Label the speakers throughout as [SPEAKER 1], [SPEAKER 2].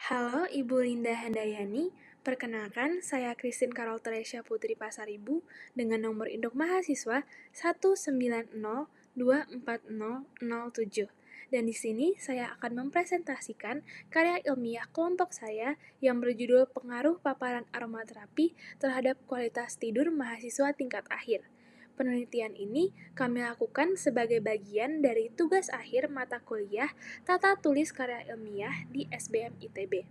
[SPEAKER 1] Halo Ibu Linda Handayani, perkenalkan saya Christine Carol Teresia Putri Pasaribu dengan nomor induk mahasiswa 190240007. Dan di sini saya akan mempresentasikan karya ilmiah kelompok saya yang berjudul Pengaruh Paparan Aromaterapi terhadap Kualitas Tidur Mahasiswa Tingkat Akhir. Penelitian ini kami lakukan sebagai bagian dari tugas akhir mata kuliah Tata Tulis Karya Ilmiah di SBM ITB.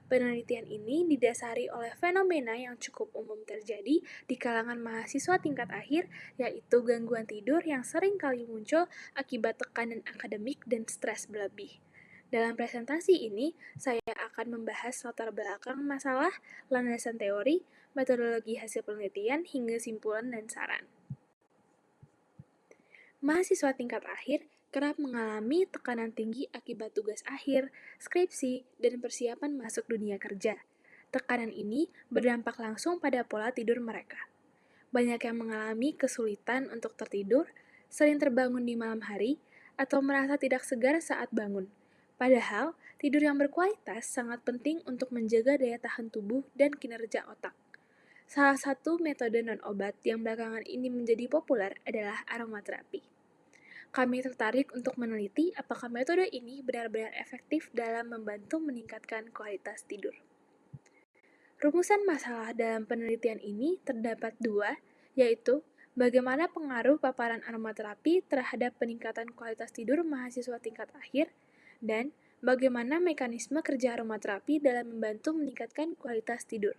[SPEAKER 1] Penelitian ini didasari oleh fenomena yang cukup umum terjadi di kalangan mahasiswa tingkat akhir, yaitu gangguan tidur yang sering kali muncul akibat tekanan akademik dan stres berlebih. Dalam presentasi ini, saya akan membahas latar belakang masalah, landasan teori, metodologi hasil penelitian, hingga simpulan dan saran. Mahasiswa tingkat akhir kerap mengalami tekanan tinggi akibat tugas akhir, skripsi, dan persiapan masuk dunia kerja. Tekanan ini berdampak langsung pada pola tidur mereka. Banyak yang mengalami kesulitan untuk tertidur, sering terbangun di malam hari, atau merasa tidak segar saat bangun. Padahal, tidur yang berkualitas sangat penting untuk menjaga daya tahan tubuh dan kinerja otak. Salah satu metode non-obat yang belakangan ini menjadi populer adalah aromaterapi. Kami tertarik untuk meneliti apakah metode ini benar-benar efektif dalam membantu meningkatkan kualitas tidur. Rumusan masalah dalam penelitian ini terdapat dua, yaitu bagaimana pengaruh paparan aromaterapi terhadap peningkatan kualitas tidur mahasiswa tingkat akhir, dan bagaimana mekanisme kerja aromaterapi dalam membantu meningkatkan kualitas tidur.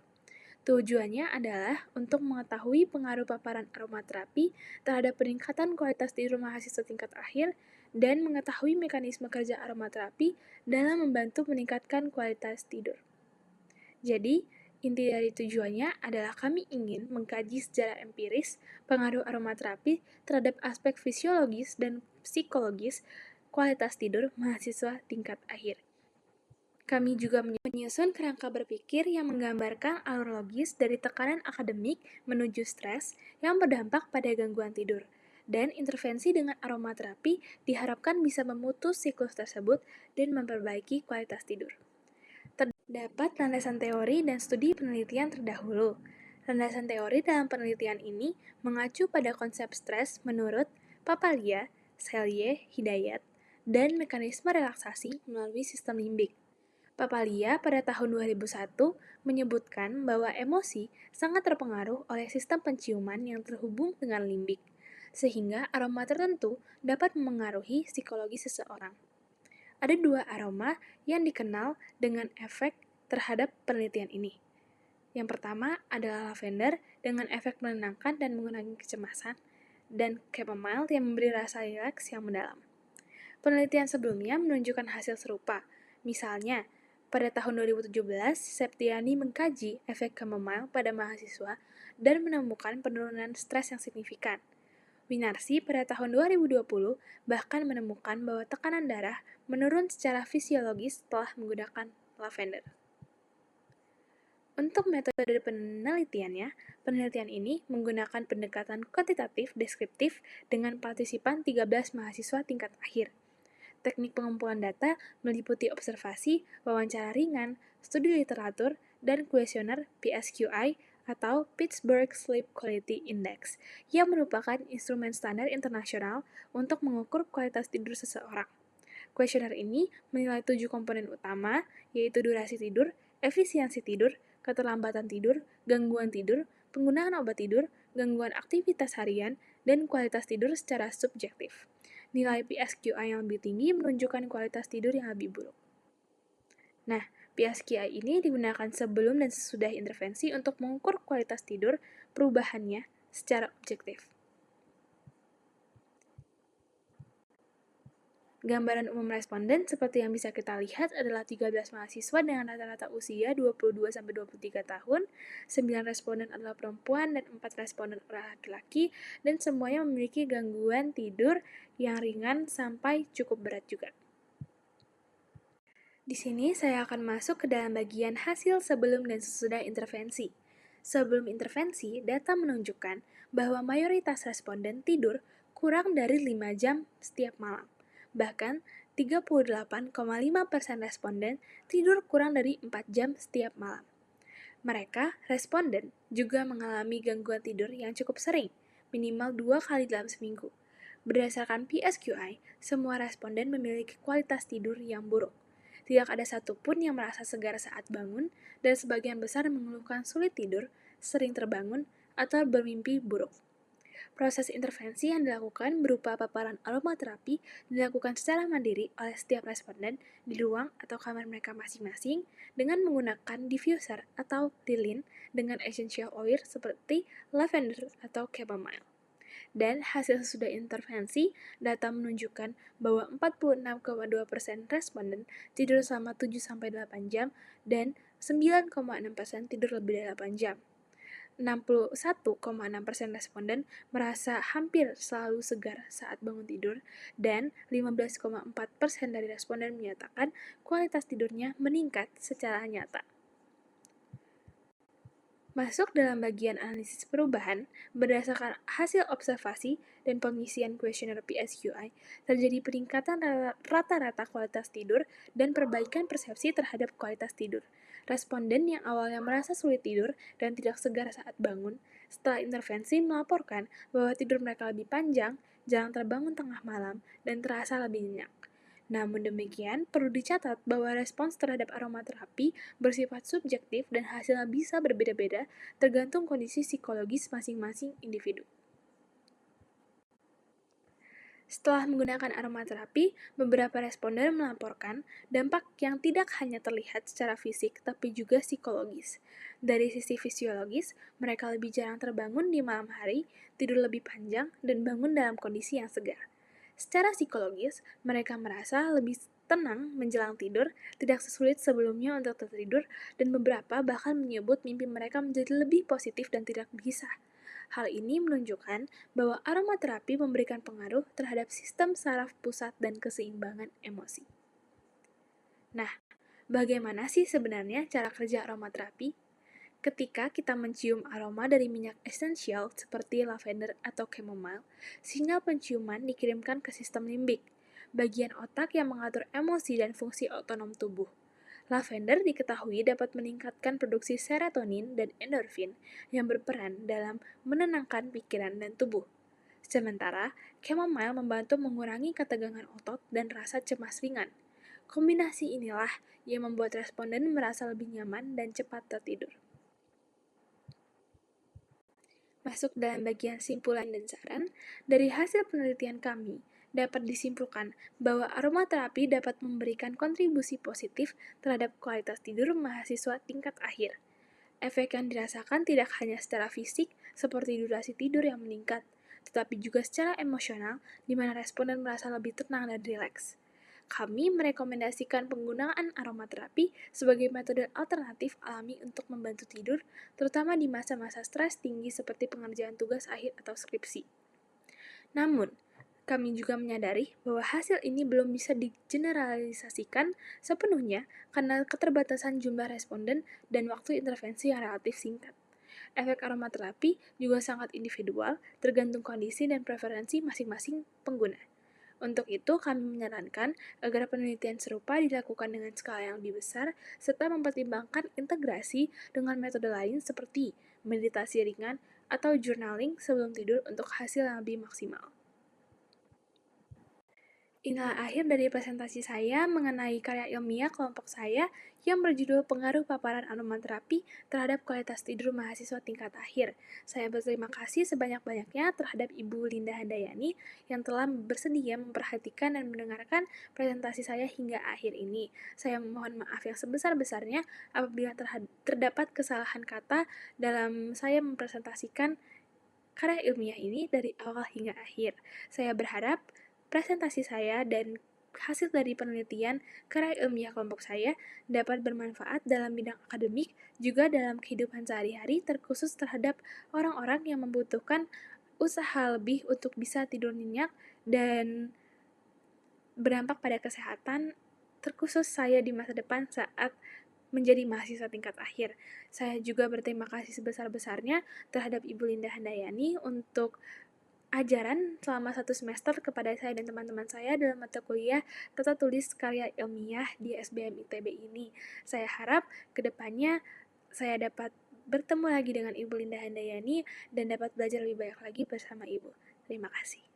[SPEAKER 1] Tujuannya adalah untuk mengetahui pengaruh paparan aromaterapi terhadap peningkatan kualitas tidur mahasiswa tingkat akhir dan mengetahui mekanisme kerja aromaterapi dalam membantu meningkatkan kualitas tidur. Jadi, inti dari tujuannya adalah kami ingin mengkaji secara empiris pengaruh aromaterapi terhadap aspek fisiologis dan psikologis kualitas tidur mahasiswa tingkat akhir. Kami juga menyusun kerangka berpikir yang menggambarkan alur logis dari tekanan akademik menuju stres yang berdampak pada gangguan tidur. Dan intervensi dengan aromaterapi diharapkan bisa memutus siklus tersebut dan memperbaiki kualitas tidur. Terdapat landasan teori dan studi penelitian terdahulu. Landasan teori dalam penelitian ini mengacu pada konsep stres menurut Papalia, Selye, Hidayat, dan mekanisme relaksasi melalui sistem limbik. Papalia pada tahun 2001 menyebutkan bahwa emosi sangat terpengaruh oleh sistem penciuman yang terhubung dengan limbik, sehingga aroma tertentu dapat memengaruhi psikologi seseorang. Ada dua aroma yang dikenal dengan efek terhadap penelitian ini. Yang pertama adalah lavender dengan efek menenangkan dan mengurangi kecemasan, dan chamomile yang memberi rasa rileks yang mendalam. Penelitian sebelumnya menunjukkan hasil serupa. Misalnya, pada tahun 2017, Septiani mengkaji efek chamomile pada mahasiswa dan menemukan penurunan stres yang signifikan. Winarsi pada tahun 2020 bahkan menemukan bahwa tekanan darah menurun secara fisiologis setelah menggunakan lavender. Untuk metode penelitiannya, penelitian ini menggunakan pendekatan kuantitatif deskriptif dengan partisipan 13 mahasiswa tingkat akhir. Teknik pengumpulan data meliputi observasi, wawancara ringan, studi literatur, dan kuesioner PSQI atau Pittsburgh Sleep Quality Index yang merupakan instrumen standar internasional untuk mengukur kualitas tidur seseorang. Kuesioner ini menilai 7 komponen utama, yaitu durasi tidur, efisiensi tidur, keterlambatan tidur, gangguan tidur, penggunaan obat tidur, gangguan aktivitas harian, dan kualitas tidur secara subjektif. Nilai PSQI yang lebih tinggi menunjukkan kualitas tidur yang lebih buruk. Nah, PSQI ini digunakan sebelum dan sesudah intervensi untuk mengukur kualitas tidur perubahannya secara objektif. Gambaran umum responden seperti yang bisa kita lihat adalah 13 mahasiswa dengan rata-rata usia 22-23 tahun, 9 responden adalah perempuan dan 4 responden adalah laki-laki, dan semuanya memiliki gangguan tidur yang ringan sampai cukup berat juga. Di sini saya akan masuk ke dalam bagian hasil sebelum dan sesudah intervensi. Sebelum intervensi, data menunjukkan bahwa mayoritas responden tidur kurang dari 5 jam setiap malam. Bahkan, 38,5% responden tidur kurang dari 4 jam setiap malam. Mereka, responden, juga mengalami gangguan tidur yang cukup sering, minimal 2 kali dalam seminggu. Berdasarkan PSQI, semua responden memiliki kualitas tidur yang buruk. Tidak ada satupun yang merasa segar saat bangun, dan sebagian besar mengeluhkan sulit tidur, sering terbangun, atau bermimpi buruk. Proses intervensi yang dilakukan berupa paparan aromaterapi dilakukan secara mandiri oleh setiap responden di ruang atau kamar mereka masing-masing dengan menggunakan diffuser atau lilin dengan essential oil seperti lavender atau chamomile. Dan hasil sesudah intervensi, data menunjukkan bahwa 46,2% responden tidur selama 7-8 jam dan 9,6% tidur lebih dari 8 jam. 61,6% responden merasa hampir selalu segar saat bangun tidur, dan 15,4% dari responden menyatakan kualitas tidurnya meningkat secara nyata. Masuk dalam bagian analisis perubahan, berdasarkan hasil observasi dan pengisian kuesioner PSQI, terjadi peningkatan rata-rata kualitas tidur dan perbaikan persepsi terhadap kualitas tidur. Responden yang awalnya merasa sulit tidur dan tidak segar saat bangun, setelah intervensi melaporkan bahwa tidur mereka lebih panjang, jarang terbangun tengah malam, dan terasa lebih nyenyak. Namun demikian, perlu dicatat bahwa respons terhadap aromaterapi bersifat subjektif dan hasilnya bisa berbeda-beda tergantung kondisi psikologis masing-masing individu. Setelah menggunakan aromaterapi, beberapa responden melaporkan dampak yang tidak hanya terlihat secara fisik, tapi juga psikologis. Dari sisi fisiologis, mereka lebih jarang terbangun di malam hari, tidur lebih panjang, dan bangun dalam kondisi yang segar. Secara psikologis, mereka merasa lebih tenang menjelang tidur, tidak sesulit sebelumnya untuk tertidur, dan beberapa bahkan menyebut mimpi mereka menjadi lebih positif dan tidak gelisah. Hal ini menunjukkan bahwa aromaterapi memberikan pengaruh terhadap sistem saraf pusat dan keseimbangan emosi. Nah, bagaimana sih sebenarnya cara kerja aromaterapi? Ketika kita mencium aroma dari minyak esensial seperti lavender atau chamomile, sinyal penciuman dikirimkan ke sistem limbik, bagian otak yang mengatur emosi dan fungsi otonom tubuh. Lavender diketahui dapat meningkatkan produksi serotonin dan endorfin yang berperan dalam menenangkan pikiran dan tubuh. Sementara, chamomile membantu mengurangi ketegangan otot dan rasa cemas ringan. Kombinasi inilah yang membuat responden merasa lebih nyaman dan cepat tertidur. Masuk dalam bagian simpulan dan saran, dari hasil penelitian kami, dapat disimpulkan bahwa aromaterapi dapat memberikan kontribusi positif terhadap kualitas tidur mahasiswa tingkat akhir. Efek yang dirasakan tidak hanya secara fisik, seperti durasi tidur yang meningkat, tetapi juga secara emosional, di mana responden merasa lebih tenang dan rileks. Kami merekomendasikan penggunaan aromaterapi sebagai metode alternatif alami untuk membantu tidur, terutama di masa-masa stres tinggi seperti pengerjaan tugas akhir atau skripsi. Namun, kami juga menyadari bahwa hasil ini belum bisa digeneralisasikan sepenuhnya karena keterbatasan jumlah responden dan waktu intervensi yang relatif singkat. Efek aromaterapi juga sangat individual, tergantung kondisi dan preferensi masing-masing pengguna. Untuk itu, kami menyarankan agar penelitian serupa dilakukan dengan skala yang lebih besar, serta mempertimbangkan integrasi dengan metode lain seperti meditasi ringan atau journaling sebelum tidur untuk hasil yang lebih maksimal. Inilah akhir dari presentasi saya mengenai karya ilmiah kelompok saya yang berjudul Pengaruh Paparan Aromaterapi terhadap Kualitas Tidur Mahasiswa Tingkat Akhir. Saya berterima kasih sebanyak-banyaknya terhadap Ibu Linda Handayani yang telah bersedia memperhatikan dan mendengarkan presentasi saya hingga akhir ini. Saya mohon maaf yang sebesar-besarnya apabila terdapat kesalahan kata dalam saya mempresentasikan karya ilmiah ini dari awal hingga akhir. Saya berharap presentasi saya dan hasil dari penelitian karya ilmiah kelompok saya dapat bermanfaat dalam bidang akademik, juga dalam kehidupan sehari-hari, terkhusus terhadap orang-orang yang membutuhkan usaha lebih untuk bisa tidur nyenyak dan berdampak pada kesehatan, terkhusus saya di masa depan saat menjadi mahasiswa tingkat akhir. Saya juga berterima kasih sebesar-besarnya terhadap Ibu Linda Handayani untuk ajaran selama 1 semester kepada saya dan teman-teman saya dalam mata kuliah tata tulis karya ilmiah di SBM ITB ini. Saya harap kedepannya saya dapat bertemu lagi dengan Ibu Linda Handayani dan dapat belajar lebih banyak lagi bersama Ibu. Terima kasih.